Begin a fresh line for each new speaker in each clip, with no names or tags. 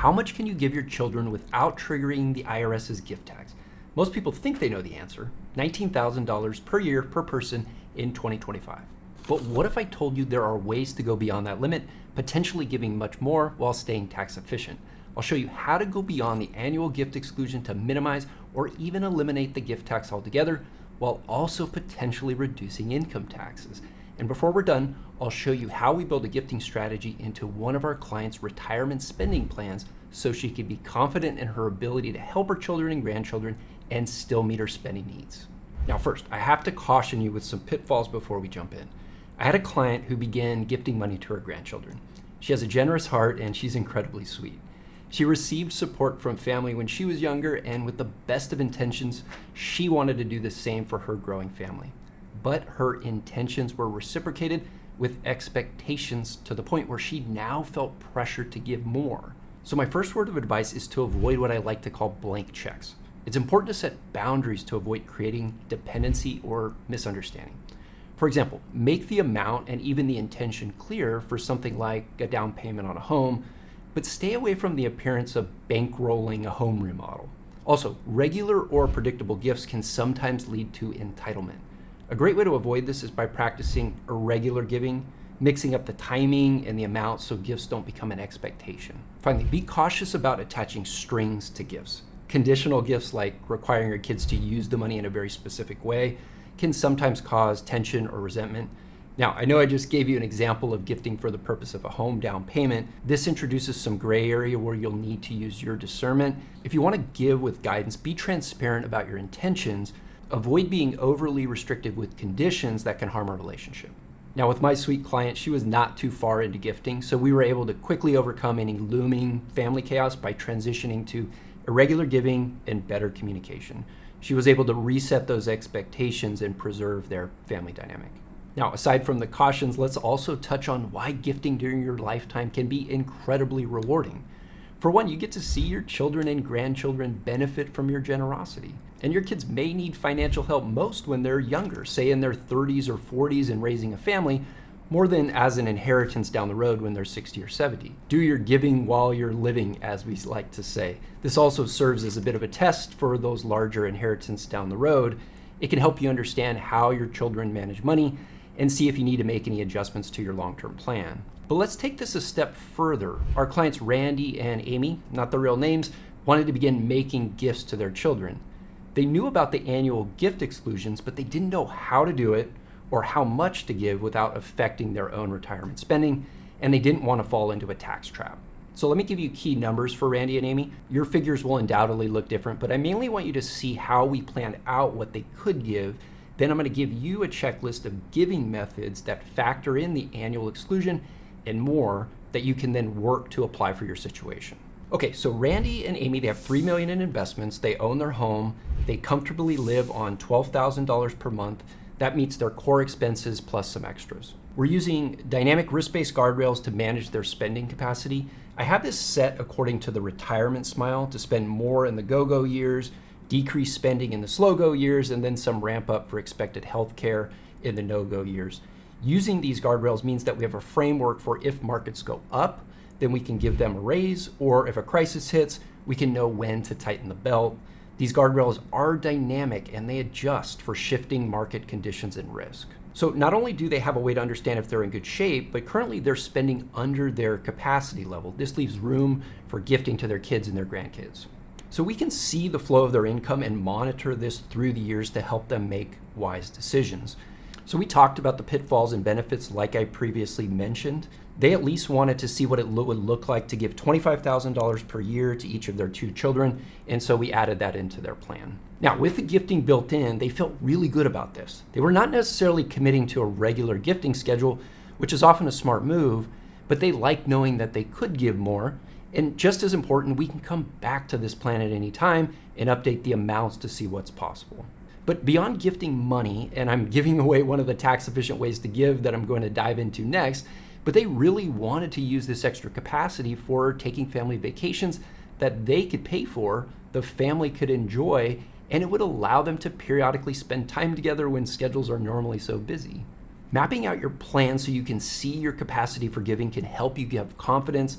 how much can you give your children without triggering the IRS's gift tax? Most people think they know the answer, $19,000 per year per person in 2025. But what if I told you there are ways to go beyond that limit, potentially giving much more while staying tax efficient? I'll show you how to go beyond the annual gift exclusion to minimize or even eliminate the gift tax altogether, while also potentially reducing income taxes. And before we're done, I'll show you how we build a gifting strategy into one of our clients' retirement spending plans so she can be confident in her ability to help her children and grandchildren and still meet her spending needs. Now first, I have to caution you with some pitfalls before we jump in. I had a client who began gifting money to her grandchildren. She has a generous heart and she's incredibly sweet. She received support from family when she was younger, and with the best of intentions, she wanted to do the same for her growing family. But her intentions were reciprocated with expectations to the point where she now felt pressured to give more. So my first word of advice is to avoid what I like to call blank checks. It's important to set boundaries to avoid creating dependency or misunderstanding. For example, make the amount and even the intention clear for something like a down payment on a home, but stay away from the appearance of bankrolling a home remodel. Also, regular or predictable gifts can sometimes lead to entitlement. A great way to avoid this is by practicing irregular giving, mixing up the timing and the amount so gifts don't become an expectation. Finally, be cautious about attaching strings to gifts. Conditional gifts, like requiring your kids to use the money in a very specific way, can sometimes cause tension or resentment. Now, I know I just gave you an example of gifting for the purpose of a home down payment. This introduces some gray area where you'll need to use your discernment. If you want to give with guidance, be transparent about your intentions. Avoid being overly restrictive with conditions that can harm a relationship. Now, with my sweet client, she was not too far into gifting, so we were able to quickly overcome any looming family chaos by transitioning to irregular giving and better communication. She was able to reset those expectations and preserve their family dynamic. Now, aside from the cautions, let's also touch on why gifting during your lifetime can be incredibly rewarding. For one, you get to see your children and grandchildren benefit from your generosity. And your kids may need financial help most when they're younger, say in their 30s or 40s and raising a family, more than as an inheritance down the road when they're 60 or 70. Do your giving while you're living, as we like to say. This also serves as a bit of a test for those larger inheritance down the road. It can help you understand how your children manage money and see if you need to make any adjustments to your long-term plan. But let's take this a step further. Our clients Randy and Amy, not the real names, wanted to begin making gifts to their children. They knew about the annual gift exclusions, but they didn't know how to do it or how much to give without affecting their own retirement spending, and they didn't want to fall into a tax trap. So let me give you key numbers for Randy and Amy. Your figures will undoubtedly look different, but I mainly want you to see how we planned out what they could give. Then I'm going to give you a checklist of giving methods that factor in the annual exclusion and more that you can then work to apply for your situation. Okay, so Randy and Amy, they have $3 million in investments. They own their home. They comfortably live on $12,000 per month. That meets their core expenses plus some extras. We're using dynamic risk-based guardrails to manage their spending capacity. I have this set according to the retirement smile to spend more in the go-go years, decrease spending in the slow-go years, and then some ramp up for expected health care in the no-go years. Using these guardrails means that we have a framework for if markets go up, then we can give them a raise, or if a crisis hits, we can know when to tighten the belt. These guardrails are dynamic and they adjust for shifting market conditions and risk. So not only do they have a way to understand if they're in good shape, but currently they're spending under their capacity level. This leaves room for gifting to their kids and their grandkids. So we can see the flow of their income and monitor this through the years to help them make wise decisions. So we talked about the pitfalls and benefits like I previously mentioned. They at least wanted to see what it would look like to give $25,000 per year to each of their 2 children, and so we added that into their plan. Now, with the gifting built in, they felt really good about this. They were not necessarily committing to a regular gifting schedule, which is often a smart move, but they liked knowing that they could give more. And just as important, we can come back to this plan at any time and update the amounts to see what's possible. But beyond gifting money, and I'm giving away one of the tax efficient ways to give that I'm going to dive into next, but they really wanted to use this extra capacity for taking family vacations that they could pay for, the family could enjoy, and it would allow them to periodically spend time together when schedules are normally so busy. Mapping out your plan so you can see your capacity for giving can help you have confidence,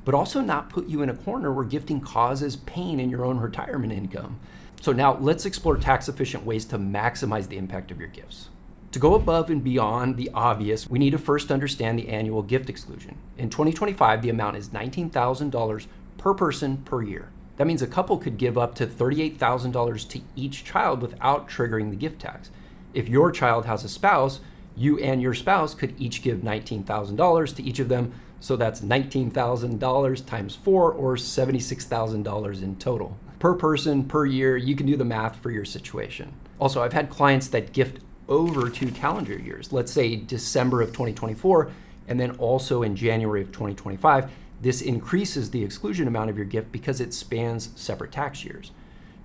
but also not put you in a corner where gifting causes pain in your own retirement income. So now let's explore tax-efficient ways to maximize the impact of your gifts. To go above and beyond the obvious, we need to first understand the annual gift exclusion. In 2025, the amount is $19,000 per person per year. That means a couple could give up to $38,000 to each child without triggering the gift tax. If your child has a spouse, you and your spouse could each give $19,000 to each of them. So that's $19,000 times 4, or $76,000 in total. Per person, per year, you can do the math for your situation. Also, I've had clients that gift over 2 calendar years, let's say December of 2024, and then also in January of 2025. This increases the exclusion amount of your gift because it spans separate tax years.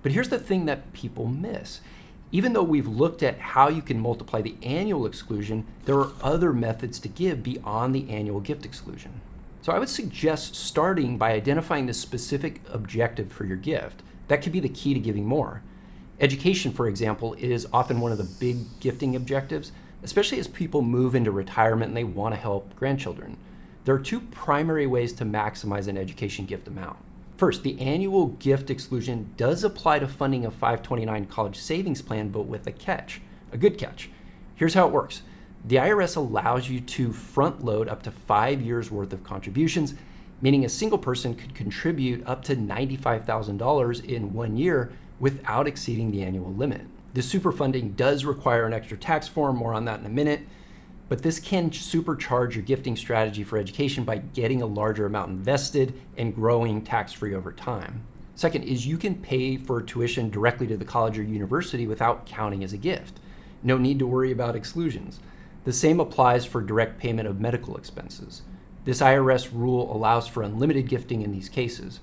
But here's the thing that people miss. Even though we've looked at how you can multiply the annual exclusion, there are other methods to give beyond the annual gift exclusion. So I would suggest starting by identifying the specific objective for your gift. That could be the key to giving more. Education, for example, is often one of the big gifting objectives, especially as people move into retirement and they want to help grandchildren. There are 2 primary ways to maximize an education gift amount. First, the annual gift exclusion does apply to funding a 529 college savings plan, but with a catch, a good catch. Here's how it works. The IRS allows you to front load up to 5 years worth of contributions, meaning a single person could contribute up to $95,000 in 1 year without exceeding the annual limit. The superfunding does require an extra tax form, more on that in a minute, but this can supercharge your gifting strategy for education by getting a larger amount invested and growing tax-free over time. Second is you can pay for tuition directly to the college or university without counting as a gift. No need to worry about exclusions. The same applies for direct payment of medical expenses. This IRS rule allows for unlimited gifting in these cases.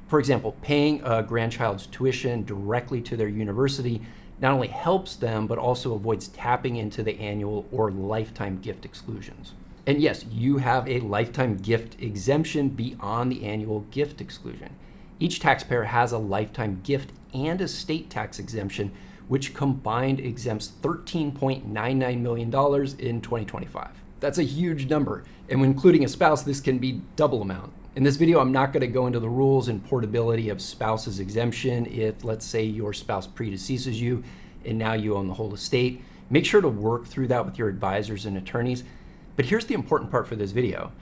For example, paying a grandchild's tuition directly to their university not only helps them, but also avoids tapping into the annual or lifetime gift exclusions. And yes, you have a lifetime gift exemption beyond the annual gift exclusion. Each taxpayer has a lifetime gift and estate tax exemption, which combined exempts $13.99 million in 2025. That's a huge number. And when including a spouse, this can be double amount. In this video, I'm not going to go into the rules and portability of spouse's exemption if, let's say, your spouse predeceases you and now you own the whole estate. Make sure to work through that with your advisors and attorneys. But here's the important part for this video.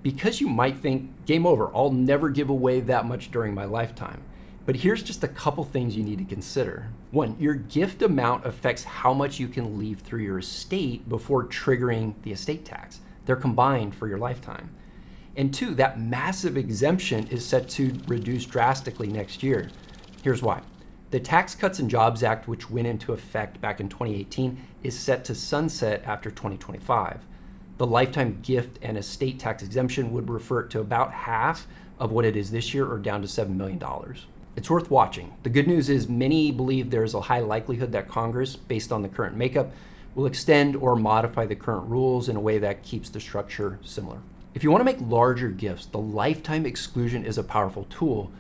Because you might think, game over, I'll never give away that much during my lifetime. But here's just a couple things you need to consider. 1, your gift amount affects how much you can leave through your estate before triggering the estate tax. They're combined for your lifetime. And 2, that massive exemption is set to reduce drastically next year. Here's why. The Tax Cuts and Jobs Act, which went into effect back in 2018, is set to sunset after 2025. The lifetime gift and estate tax exemption would revert to about half of what it is this year, or down to $7 million. It's worth watching. The good news is many believe there is a high likelihood that Congress, based on the current makeup, will extend or modify the current rules in a way that keeps the structure similar. If you want to make larger gifts, the lifetime exclusion is a powerful tool,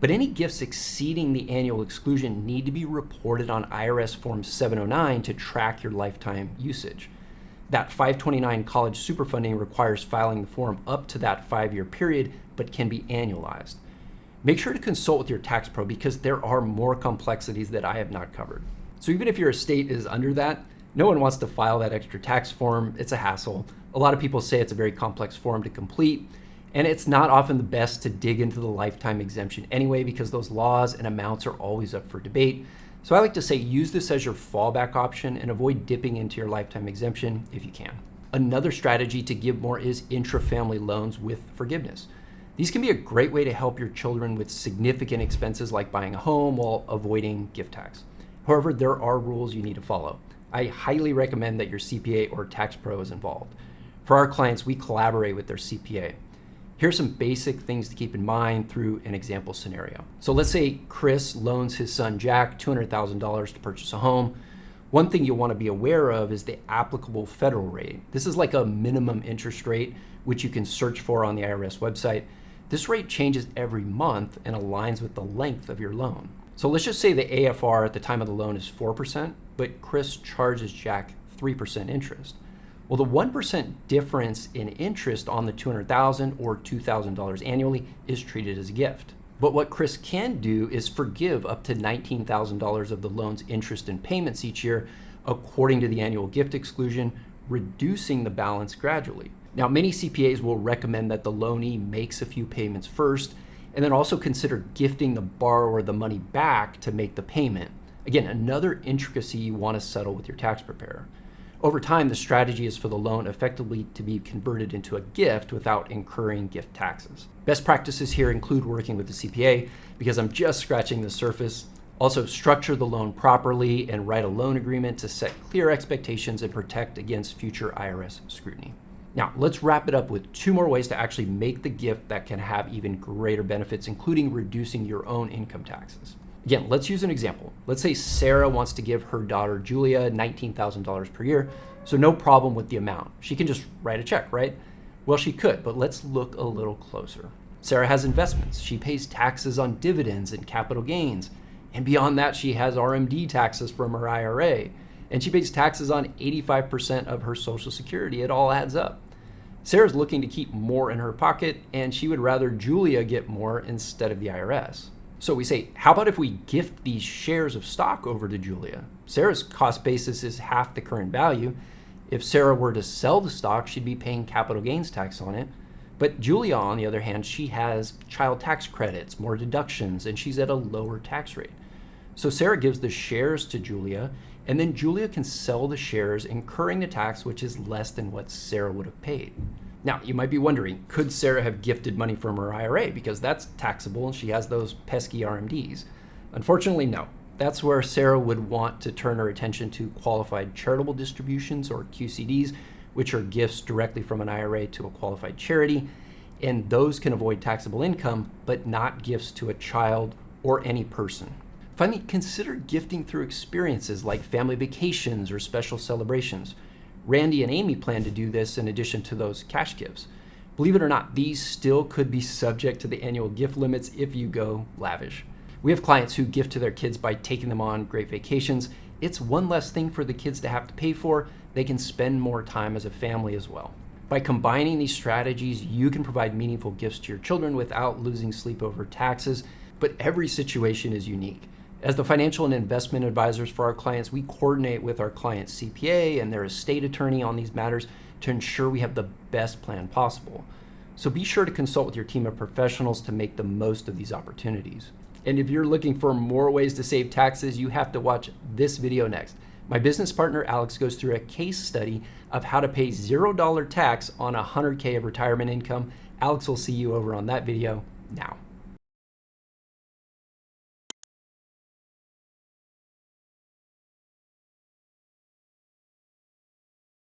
but any gifts exceeding the annual exclusion need to be reported on IRS Form 709 to track your lifetime usage. That 529 college superfunding requires filing the form up to that 5-year period, but can be annualized. Make sure to consult with your tax pro because there are more complexities that I have not covered. So even if your estate is under that, no one wants to file that extra tax form. It's a hassle. A lot of people say it's a very complex form to complete, and it's not often the best to dig into the lifetime exemption anyway because those laws and amounts are always up for debate. So I like to say use this as your fallback option and avoid dipping into your lifetime exemption if you can. Another strategy to give more is intra-family loans with forgiveness. These can be a great way to help your children with significant expenses like buying a home while avoiding gift tax. However, there are rules you need to follow. I highly recommend that your CPA or tax pro is involved. For our clients, we collaborate with their CPA. Here's some basic things to keep in mind through an example scenario. So let's say Chris loans his son Jack $200,000 to purchase a home. One thing you'll want to be aware of is the applicable federal rate. This is like a minimum interest rate, which you can search for on the IRS website. This rate changes every month and aligns with the length of your loan. So let's just say the AFR at the time of the loan is 4%, but Chris charges Jack 3% interest. Well, the 1% difference in interest on the $200,000 or $2,000 annually is treated as a gift. But what Chris can do is forgive up to $19,000 of the loan's interest and payments each year according to the annual gift exclusion, reducing the balance gradually. Now, many CPAs will recommend that the loanee makes a few payments first and then also consider gifting the borrower the money back to make the payment. Again, another intricacy you want to settle with your tax preparer. Over time, the strategy is for the loan effectively to be converted into a gift without incurring gift taxes. Best practices here include working with the CPA, because I'm just scratching the surface. Also, structure the loan properly and write a loan agreement to set clear expectations and protect against future IRS scrutiny. Now, let's wrap it up with 2 more ways to actually make the gift that can have even greater benefits, including reducing your own income taxes. Again, let's use an example. Let's say Sarah wants to give her daughter Julia $19,000 per year, so no problem with the amount. She can just write a check, right? Well, she could, but let's look a little closer. Sarah has investments. She pays taxes on dividends and capital gains. And beyond that, she has RMD taxes from her IRA. And she pays taxes on 85% of her Social Security. It all adds up. Sarah's looking to keep more in her pocket, and she would rather Julia get more instead of the IRS. So we say, how about if we gift these shares of stock over to Julia? Sarah's cost basis is half the current value. If Sarah were to sell the stock, she'd be paying capital gains tax on it. But Julia, on the other hand, she has child tax credits, more deductions, and she's at a lower tax rate. So Sarah gives the shares to Julia, and then Julia can sell the shares, incurring the tax, which is less than what Sarah would have paid. Now, you might be wondering, could Sarah have gifted money from her IRA? Because that's taxable and she has those pesky RMDs. Unfortunately, no. That's where Sarah would want to turn her attention to qualified charitable distributions, or QCDs, which are gifts directly from an IRA to a qualified charity. And those can avoid taxable income, but not gifts to a child or any person. Finally, consider gifting through experiences like family vacations or special celebrations. Randy and Amy plan to do this in addition to those cash gifts. Believe it or not, these still could be subject to the annual gift limits if you go lavish. We have clients who gift to their kids by taking them on great vacations. It's one less thing for the kids to have to pay for. They can spend more time as a family as well. By combining these strategies, you can provide meaningful gifts to your children without losing sleep over taxes, but every situation is unique. As the financial and investment advisors for our clients, we coordinate with our client's CPA and their estate attorney on these matters to ensure we have the best plan possible. So be sure to consult with your team of professionals to make the most of these opportunities. And if you're looking for more ways to save taxes, you have to watch this video next. My business partner, Alex, goes through a case study of how to pay $0 tax on $100K of retirement income. Alex will see you over on that video now.